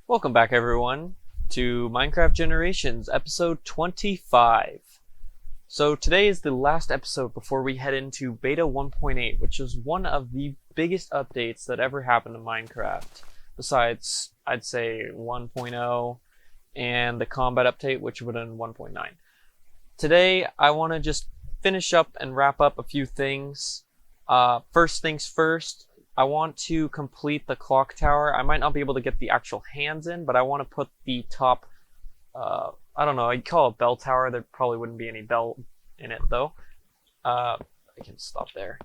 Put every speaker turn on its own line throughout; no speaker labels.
Welcome back, everyone, to Minecraft Generations, episode 25. So today is the last episode before we head into Beta 1.8, which is one of the biggest updates that ever happened to Minecraft, besides, I'd say, 1.0 and the combat update, which would have been 1.9. Today, I want to just finish up and wrap up a few things. First things first, I want to complete the clock tower. I might not be able to get the actual hands in, but I want to put the top, I don't know, I'd call it bell tower. There probably wouldn't be any bell in it, though. I can stop there.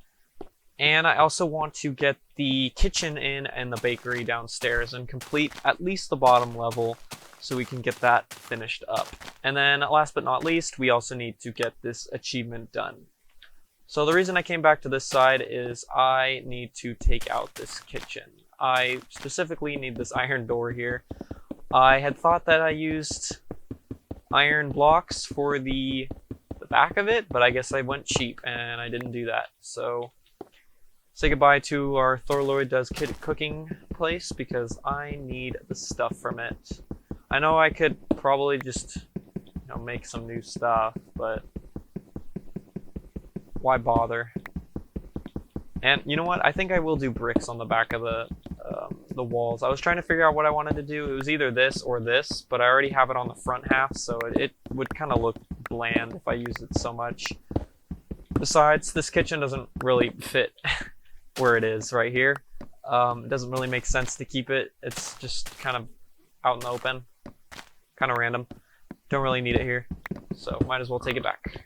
And I also want to get the kitchen in and the bakery downstairs and complete at least the bottom level so we can get that finished up. And then last but not least, we also need to get this achievement done. So the reason I came back to this side is I need to take out this kitchen. I specifically need this iron door here. I had thought that I used iron blocks for the back of it, but I guess I went cheap and I didn't do that. So say goodbye to our Thorlord Does Cooking place because I need the stuff from it. I know I could probably just make some new stuff, but why bother? And you know what? I think I will do bricks on the back of the walls. I was trying to figure out what I wanted to do. It was either this or this, but I already have it on the front half, so it would kind of look bland if I used it so much. Besides, this kitchen doesn't really fit where it is right here. It doesn't really make sense to keep it. It's just kind of out in the open. Kind of random. Don't really need it here, so might as well take it back.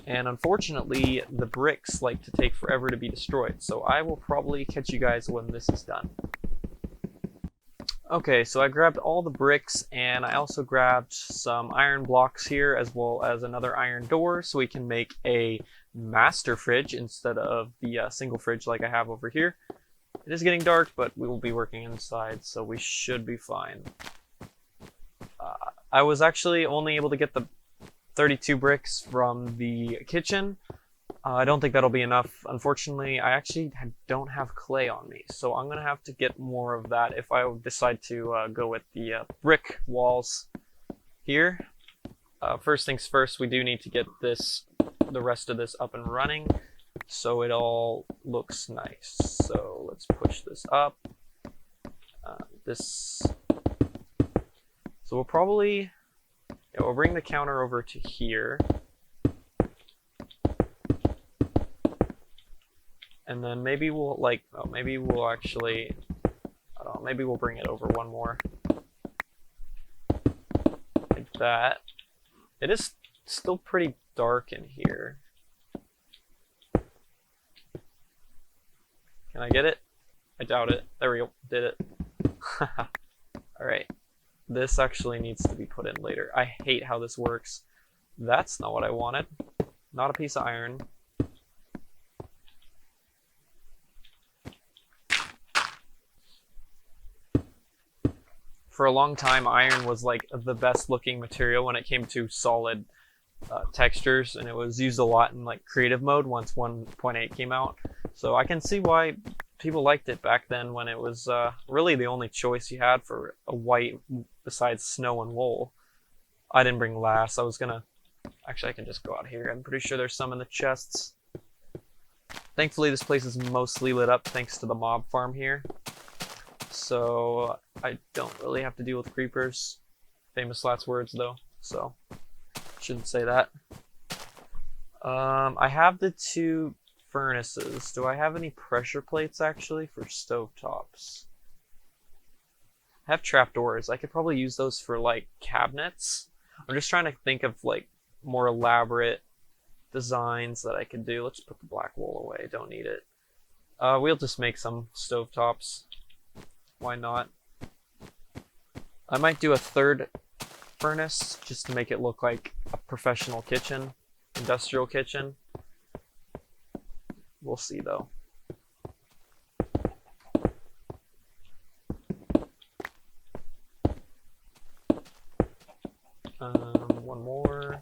And unfortunately, the bricks like to take forever to be destroyed, so I will probably catch you guys when this is done. Okay, so I grabbed all the bricks, and I also grabbed some iron blocks here, as well as another iron door, so we can make a master fridge instead of the single fridge like I have over here. It is getting dark, but we will be working inside, so we should be fine. I was actually only able to get the 32 bricks from the kitchen. I don't think that'll be enough. Unfortunately, I actually don't have clay on me, so I'm going to have to get more of that if I decide to go with the brick walls here. First things first, we do need to get the rest of this up and running so it all looks nice. So let's push this up. So we'll probably we'll bring the counter over to here. And then maybe we'll actually, I don't know, maybe we'll bring it over one more. Like that. It is still pretty dark in here. Can I get it? I doubt it. There we go. Did it. Alright. This actually needs to be put in later. I hate how this works. That's not what I wanted. Not a piece of iron. For a long time, iron was like the best looking material when it came to solid textures, and it was used a lot in like creative mode once 1.8 came out. So I can see why people liked it back then when it was really the only choice you had for a white besides snow and wool. I didn't bring glass. Actually, I can just go out here. I'm pretty sure there's some in the chests. Thankfully, this place is mostly lit up thanks to the mob farm here. So I don't really have to deal with creepers. Famous last words though, so shouldn't say that. I have the two furnaces. Do I have any pressure plates actually for stovetops? I have trapdoors. I could probably use those for like cabinets. I'm just trying to think of like more elaborate designs that I could do. Let's put the black wool away. Don't need it. We'll just make some stovetops. Why not? I might do a third furnace just to make it look like a professional kitchen, industrial kitchen. We'll see though. One more.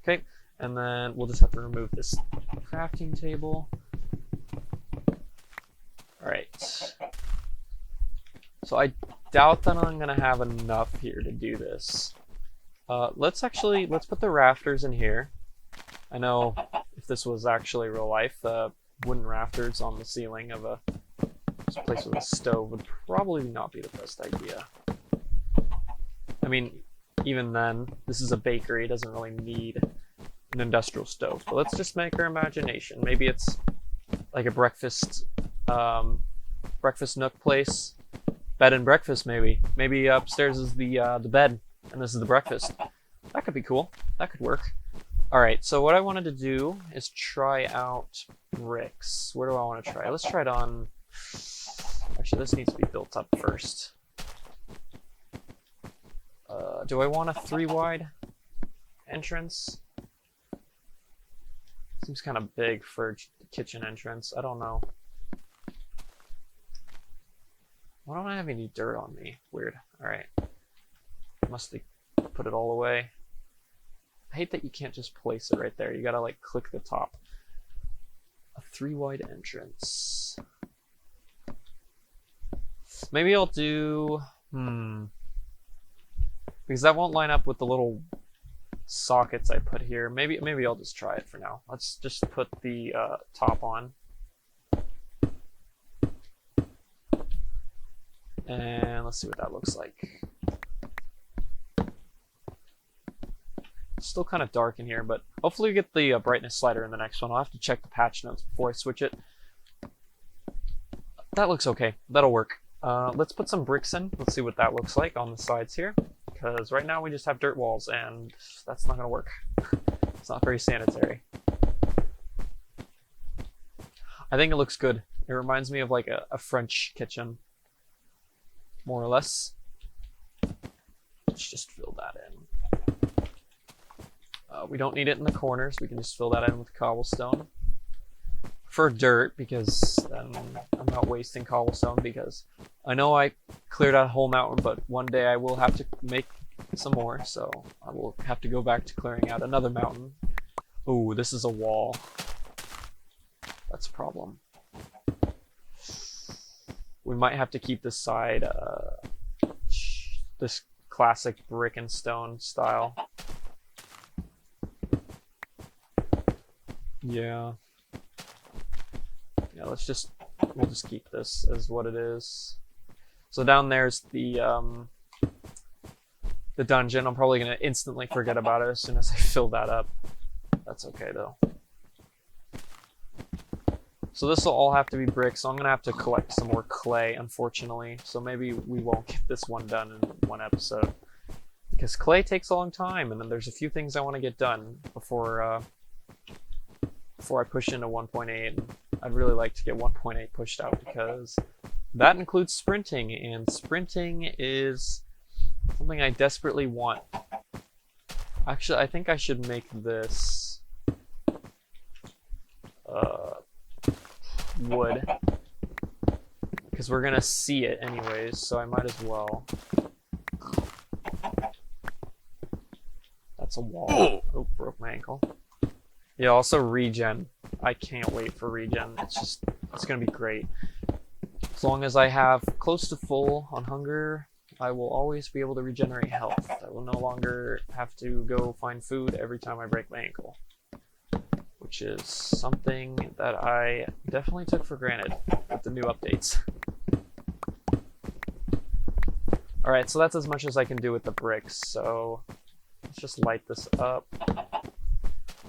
Okay, and then we'll just have to remove this crafting table. Alright. So I doubt that I'm gonna have enough here to do this. Let's put the rafters in here. I know if this was actually real life, the wooden rafters on the ceiling of a place with a stove would probably not be the best idea. I mean, even then, this is a bakery, it doesn't really need an industrial stove. But let's just make our imagination. Maybe it's like a breakfast nook place. Bed and breakfast, maybe. Maybe upstairs is the bed, and this is the breakfast. That could be cool. That could work. Alright, so what I wanted to do is try out bricks. Where do I want to try? Let's try it on... Actually, this needs to be built up first. Do I want a 3-wide entrance? Seems kind of big for the kitchen entrance. I don't know. Why don't I have any dirt on me? Weird. Alright. Must have put it all away. I hate that you can't just place it right there. You gotta like click the top. A 3-wide entrance. Maybe I'll do... Because that won't line up with the little sockets I put here. Maybe I'll just try it for now. Let's just put the top on. And let's see what that looks like. It's still kind of dark in here, but hopefully we get the brightness slider in the next one. I'll have to check the patch notes before I switch it. That looks okay. That'll work. Let's put some bricks in. Let's see what that looks like on the sides here. Because right now we just have dirt walls, and that's not going to work. It's not very sanitary. I think it looks good. It reminds me of like a French kitchen, more or less. Let's just fill that in. We don't need it in the corners. We can just fill that in with cobblestone. For dirt, because I'm not wasting cobblestone, because I know I cleared out a whole mountain, but one day I will have to make some more, so I will have to go back to clearing out another mountain. Ooh, this is a wall. That's a problem. We might have to keep this side this classic brick and stone style. Yeah. Yeah, we'll just keep this as what it is. So down there's the dungeon. I'm probably gonna instantly forget about it as soon as I fill that up. That's okay though. So this will all have to be brick, so I'm gonna have to collect some more clay, unfortunately. So maybe we won't get this one done in one episode. Because clay takes a long time, and then there's a few things I want to get done before I push into 1.8. I'd really like to get 1.8 pushed out because that includes sprinting, and sprinting is something I desperately want. Actually, I think I should make this wood, because we're gonna see it anyways, so I might as well. That's a wall. Oh, broke my ankle. Yeah, also regen. I can't wait for regen. It's gonna be great. As long as I have close to full on hunger, I will always be able to regenerate health. I will no longer have to go find food every time I break my ankle, which is something that I definitely took for granted with the new updates. Alright, so that's as much as I can do with the bricks, so let's just light this up.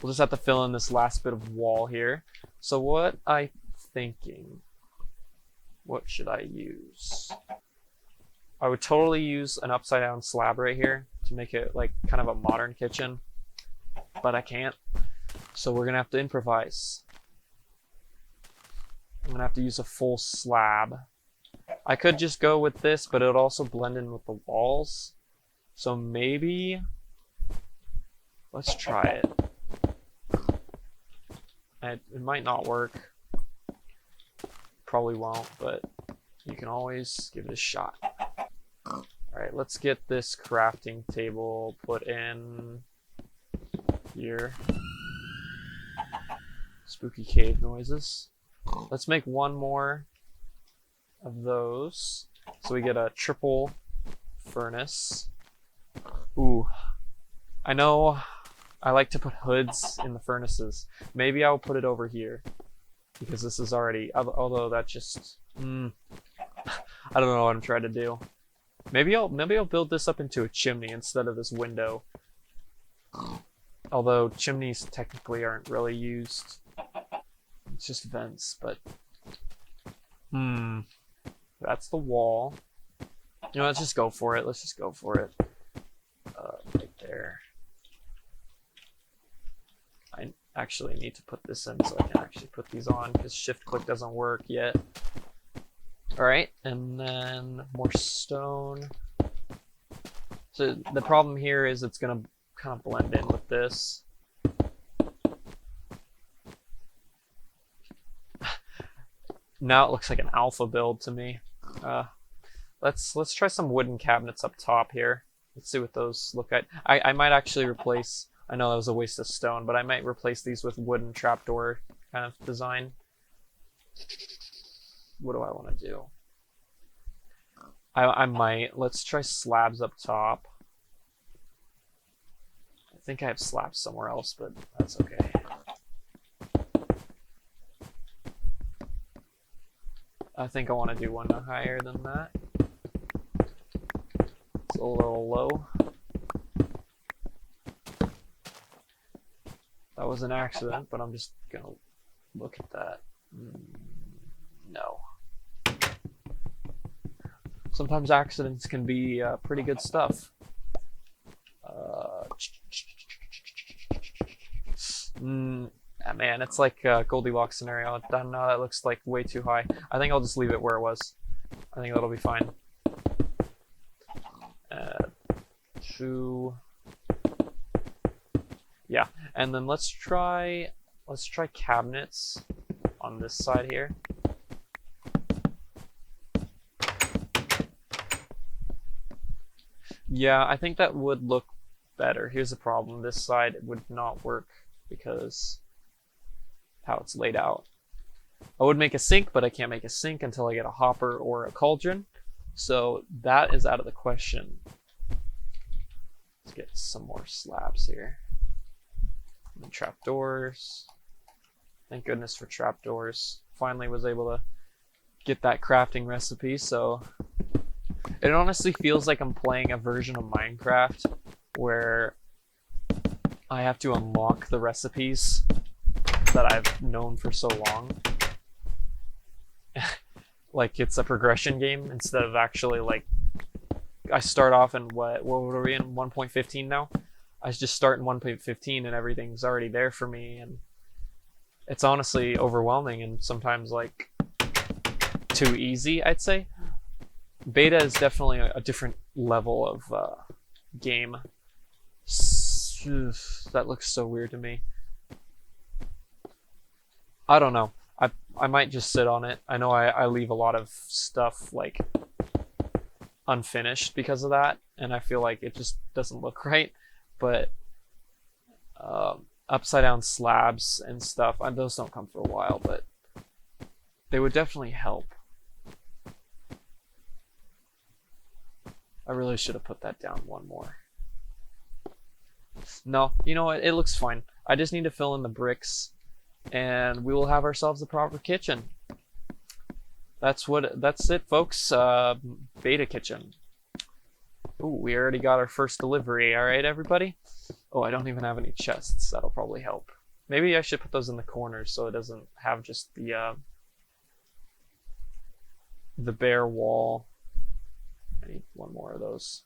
We'll just have to fill in this last bit of wall here. So what I'm thinking, what should I use? I would totally use an upside down slab right here to make it like kind of a modern kitchen, but I can't. So we're gonna have to improvise. I'm gonna have to use a full slab. I could just go with this, but it would also blend in with the walls. So maybe, let's try it. It might not work. Probably won't, but you can always give it a shot. Alright, let's get this crafting table put in here. Spooky cave noises. Let's make one more of those. So we get a triple furnace. Ooh, I know I like to put hoods in the furnaces. Maybe I'll put it over here because this is already, although that just, I don't know what I'm trying to do. Maybe I'll build this up into a chimney instead of this window. Although chimneys technically aren't really used. It's just vents, but that's the wall. You know, let's just go for it. Let's just go for it. Right there. I actually need to put this in so I can actually put these on because shift click doesn't work yet. Alright, and then more stone. So the problem here is it's going to kind of blend in with this. Now it looks like an alpha build to me. Let's try some wooden cabinets up top here. Let's see what those look like. I might actually replace, I know that was a waste of stone, but I might replace these with wooden trapdoor kind of design. What do I want to do? I might. Let's try slabs up top. I think I have slabs somewhere else, but that's okay. I think I want to do one higher than that. It's a little low. That was an accident, but I'm just gonna look at that. No. Sometimes accidents can be pretty good stuff. Man, it's like a Goldilocks scenario. I don't know, that looks like way too high. I think I'll just leave it where it was. I think that'll be fine. 2. Yeah, and then let's try cabinets on this side here. Yeah, I think that would look better. Here's the problem. This side would not work because how it's laid out. I would make a sink, but I can't make a sink until I get a hopper or a cauldron. So that is out of the question. Let's get some more slabs here. And trapdoors. Thank goodness for trapdoors. Finally was able to get that crafting recipe, so it honestly feels like I'm playing a version of Minecraft where I have to unlock the recipes that I've known for so long. Like it's a progression game instead of actually like I start off in what are we in 1.15 now? I just start in 1.15 and everything's already there for me, and it's honestly overwhelming and sometimes like too easy, I'd say. Beta is definitely a different level of game. That looks so weird to me. I don't know. I might just sit on it. I know I leave a lot of stuff like unfinished because of that, and I feel like it just doesn't look right. But upside down slabs and stuff, those don't come for a while, but they would definitely help. I really should have put that down one more. No, you know what? It looks fine. I just need to fill in the bricks, and we will have ourselves a proper kitchen. That's it, folks. Beta kitchen. Ooh, we already got our first delivery. All right, everybody. Oh, I don't even have any chests. That'll probably help. Maybe I should put those in the corners so it doesn't have just the bare wall. I need one more of those.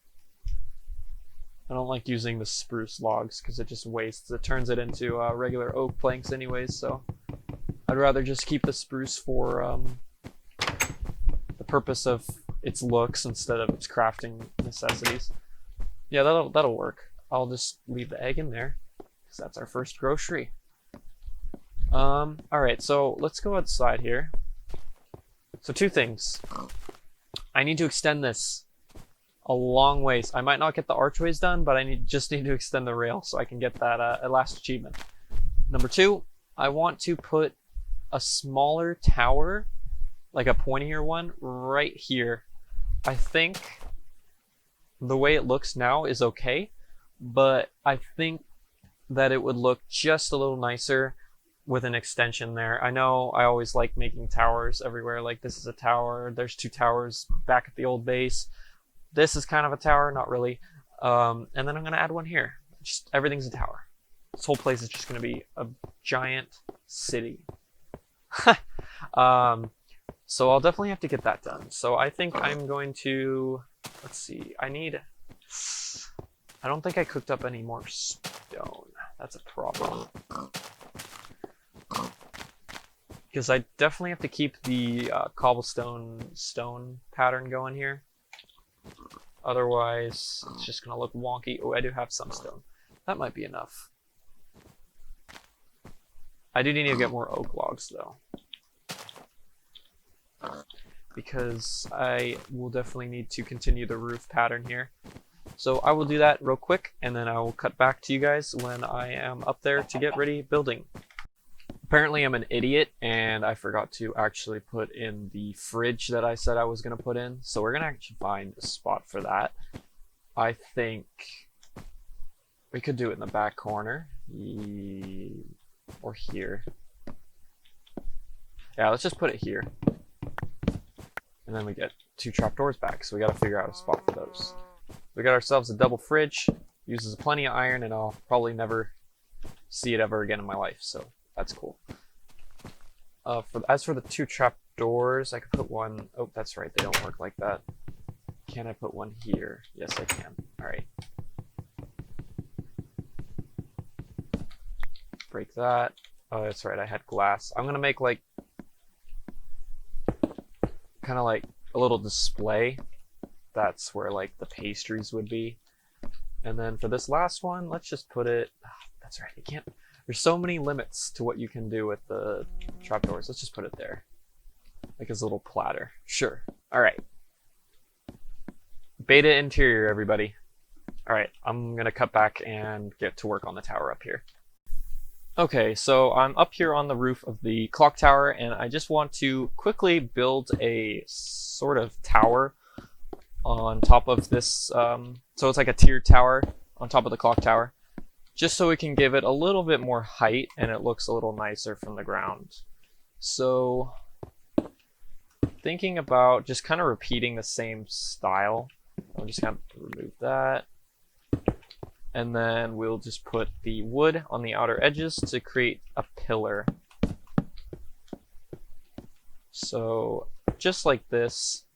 I don't like using the spruce logs because it just wastes. It turns it into regular oak planks anyways, so I'd rather just keep the spruce for the purpose of its looks instead of its crafting necessities. Yeah, that'll work. I'll just leave the egg in there because that's our first grocery. Alright, so let's go outside here. So 2 things. I need to extend this a long ways. I might not get the archways done, but I just need to extend the rail so I can get that last achievement. Number 2, I want to put a smaller tower, like a pointier one, right here I think the way it looks now is okay, but I think that it would look just a little nicer with an extension there. I know I always like making towers everywhere. Like this is a tower. There's 2 towers back at the old base. This is kind of a tower, not really. And then I'm gonna add one here. Just everything's a tower. This whole place is just gonna be a giant city. So I'll definitely have to get that done. So I think I'm going to, let's see, I don't think I cooked up any more stone. That's a problem. Because I definitely have to keep the cobblestone stone pattern going here. Otherwise, it's just going to look wonky. Oh, I do have some stone. That might be enough. I do need to get more oak logs, though. Because I will definitely need to continue the roof pattern here. So I will do that real quick, and then I will cut back to you guys when I am up there to get ready building. Apparently I'm an idiot, and I forgot to actually put in the fridge that I said I was going to put in. So we're going to actually find a spot for that. I think we could do it in the back corner. Or here. Yeah, let's just put it here. And then we get 2 trapdoors back, so we got to figure out a spot for those. We got ourselves a double fridge, uses plenty of iron, and I'll probably never see it ever again in my life, so that's cool. As for the 2 trapdoors, I could put one, oh, that's right, they don't work like that. Can I put one here? Yes, I can. Alright. Break that. Oh, that's right, I had glass. I'm gonna make like kind of like a little display. That's where like the pastries would be. And then for this last one, let's just put it, that's right, you can't, there's so many limits to what you can do with the trapdoors. Let's just put it there. Like as a little platter. Sure. Alright. Beta interior, everybody. Alright, I'm gonna cut back and get to work on the tower up here. Okay, so I'm up here on the roof of the clock tower, and I just want to quickly build a sort of tower on top of this, so it's like a tiered tower on top of the clock tower, just so we can give it a little bit more height and it looks a little nicer from the ground. So thinking about just kind of repeating the same style, I'm just going to remove that. And then we'll just put the wood on the outer edges to create a pillar. So just like this.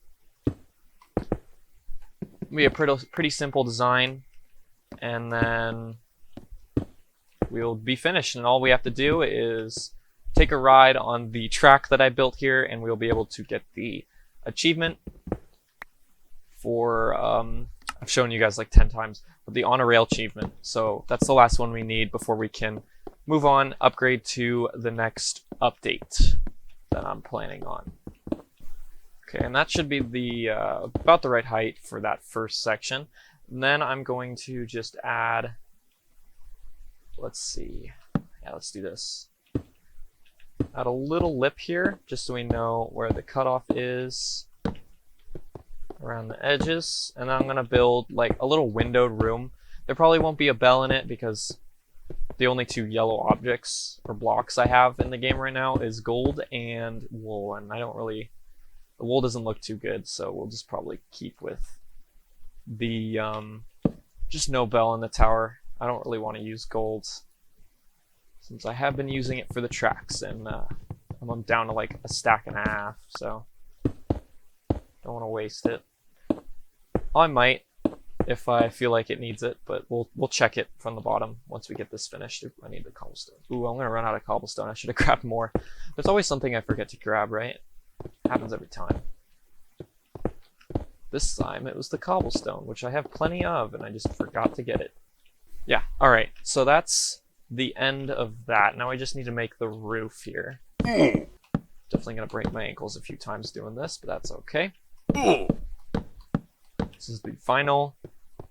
Be a pretty simple design. And then we'll be finished. And all we have to do is take a ride on the track that I built here, and we'll be able to get the achievement for I've shown you guys like 10 times, but the on a rail achievement. So that's the last one we need before we can move on, upgrade to the next update that I'm planning on. Okay, and that should be the about the right height for that first section. And then I'm going to just add, let's see, yeah, let's do this. Add a little lip here, just so we know where the cutoff is around the edges, and then I'm gonna build like a little windowed room. There probably won't be a bell in it because the only 2 yellow objects or blocks I have in the game right now is gold and wool, and the wool doesn't look too good, so we'll just probably keep with the just no bell in the tower. I don't really want to use gold since I have been using it for the tracks, and I'm down to like a stack and a half, so don't want to waste it. I might if I feel like it needs it, but we'll check it from the bottom once we get this finished. I need the cobblestone. Ooh, I'm gonna run out of cobblestone. I should have grabbed more. There's always something I forget to grab, right? Happens every time. This time it was the cobblestone, which I have plenty of, and I just forgot to get it. Yeah, alright, so that's the end of that. Now I just need to make the roof here. Definitely gonna break my ankles a few times doing this, but that's okay. This is the final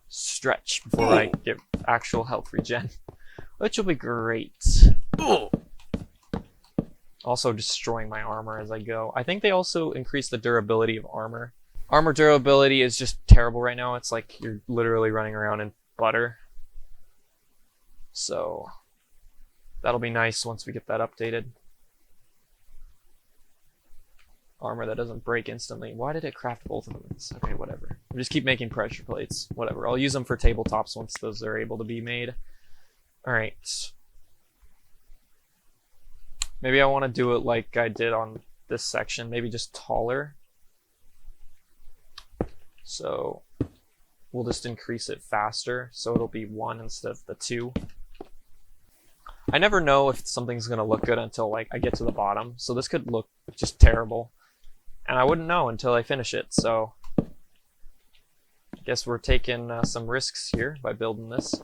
stretch before I get actual health regen, which will be great. Also destroying my armor as I go. I think they also increase the durability of armor Armor durability is just terrible right now. It's like you're literally running around in butter. So that'll be nice once we get that updated. Armor that doesn't break instantly. Why did it craft both of them? Okay, whatever. We'll just keep making pressure plates. Whatever. I'll use them for tabletops once those are able to be made. Alright. Maybe I want to do it like I did on this section. Maybe just taller. So we'll just increase it faster. So it'll be 1 instead of the 2. I never know if something's going to look good until like I get to the bottom. So this could look just terrible. And I wouldn't know until I finish it. So I guess we're taking some risks here by building this.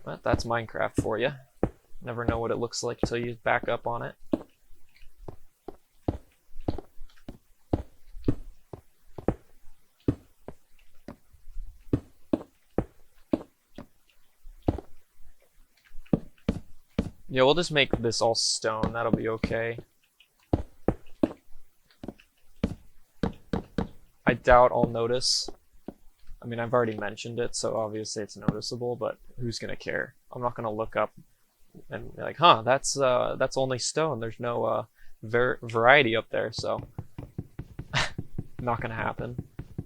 But that's Minecraft for you. Never know what it looks like until you back up on it. Yeah, we'll just make this all stone. That'll be okay. I doubt I'll notice. I mean, I've already mentioned it, so obviously it's noticeable, but who's gonna care? I'm not gonna look up and be like, huh, that's only stone. There's no variety up there, so not gonna happen.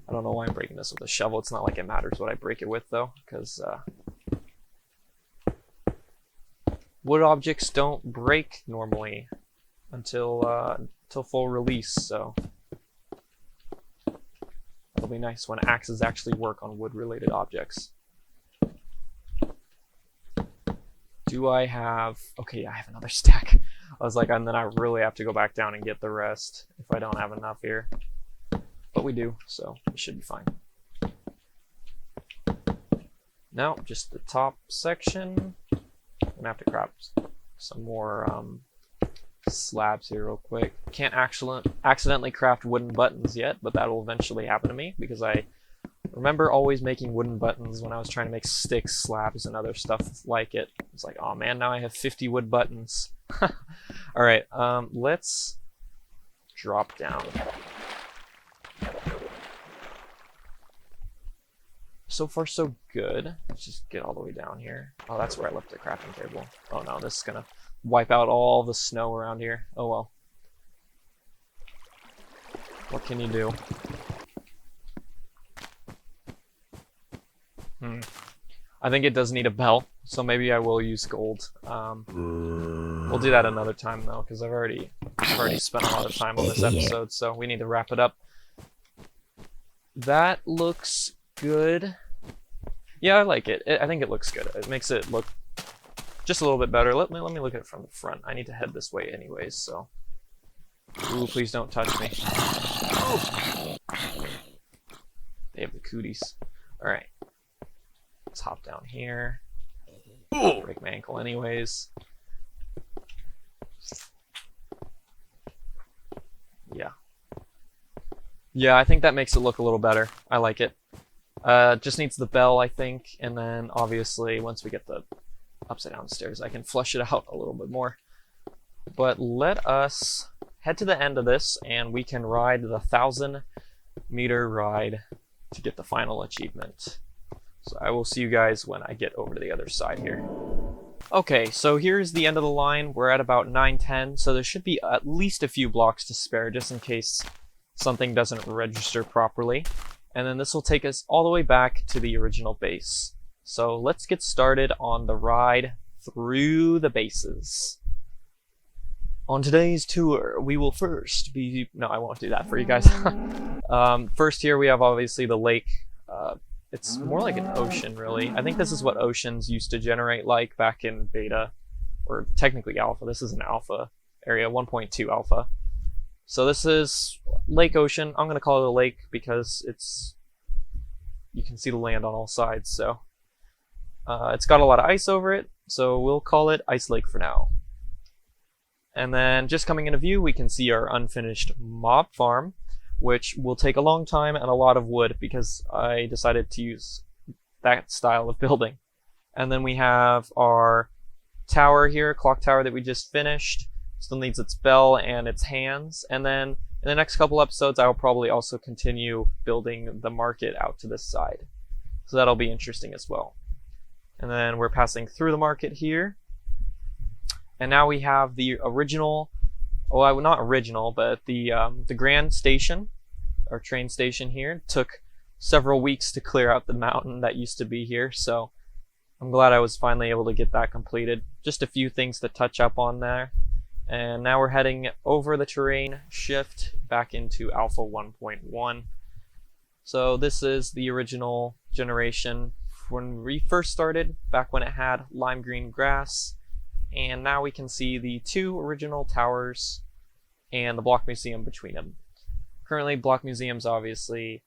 I don't know why I'm breaking this with a shovel. It's not like it matters what I break it with, though, because wood objects don't break normally until full release, so it'll be nice when axes actually work on wood-related objects. Do I have... Okay, I have another stack. I was like, and then I really have to go back down and get the rest if I don't have enough here. But we do, so we should be fine. No, just the top section. I'm gonna have to craft some more slabs here real quick. Can't accidentally craft wooden buttons yet, but that will eventually happen to me because I remember always making wooden buttons when I was trying to make sticks, slabs, and other stuff like it. It's like, oh man, now I have 50 wood buttons. Alright, let's drop down. So far, so good. Let's just get all the way down here. Oh, that's where I left the crafting table. Oh no, this is gonna wipe out all the snow around here. Oh well. What can you do? I think it does need a bell, so maybe I will use gold. We'll do that another time though, because I've already spent a lot of time on this episode, so we need to wrap it up. That looks good. Yeah, I like it. I think it looks good. It makes it look just a little bit better. Let me look at it from the front. I need to head this way anyways, so. Ooh, please don't touch me. Oh. They have the cooties. Alright. Let's hop down here. Break my ankle anyways. Yeah. Yeah, I think that makes it look a little better. I like it. Just needs the bell, I think, and then obviously once we get the upside down stairs, I can flush it out a little bit more. But let us head to the end of this, and we can ride the 1,000-meter ride to get the final achievement. So I will see you guys when I get over to the other side here. Okay, so here's the end of the line. We're at about 9:10, so there should be at least a few blocks to spare just in case something doesn't register properly. And then this will take us all the way back to the original base. So let's get started on the ride through the bases. On today's tour, we will first be... No, I won't do that for you guys. First here we have obviously the lake. It's more like an ocean, really. I think this is what oceans used to generate like back in beta, or technically alpha. This is an alpha area, 1.2 alpha. So this is Lake Ocean. I'm going to call it a lake because you can see the land on all sides. So it's got a lot of ice over it, so we'll call it Ice Lake for now. And then just coming into view, we can see our unfinished mob farm, which will take a long time and a lot of wood because I decided to use that style of building. And then we have our tower here, clock tower that we just finished. Still needs its bell and its hands. And then In the next couple episodes, I will probably also continue building the market out to this side. So that'll be interesting as well. And then we're passing through the market here. And now we have the original, well, not original, but the Grand Station, our train station here. It took several weeks to clear out the mountain that used to be here, so I'm glad I was finally able to get that completed. Just a few things to touch up on there. And now we're heading over the terrain shift back into Alpha 1.1. So this is the original generation when we first started, back when it had lime green grass. And now we can see the two original towers and the Block Museum between them. Currently, Block Museum's obviously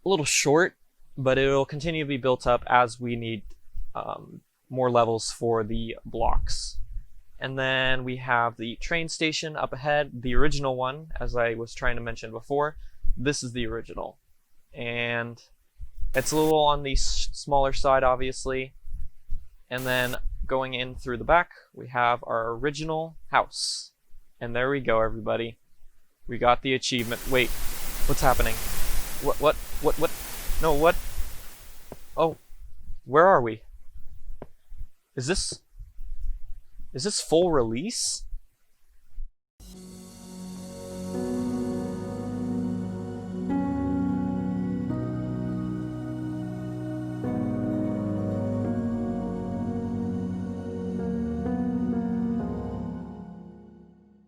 a little short, but it'll continue to be built up as we need more levels for the blocks. And then we have the train station up ahead, the original one, as I was trying to mention before. This is the original. And it's a little on the smaller side, obviously. And then going in through the back, we have our original house. And there we go, everybody. We got the achievement. Wait, what's happening? What? No, what? Oh, where are we? Is this full release?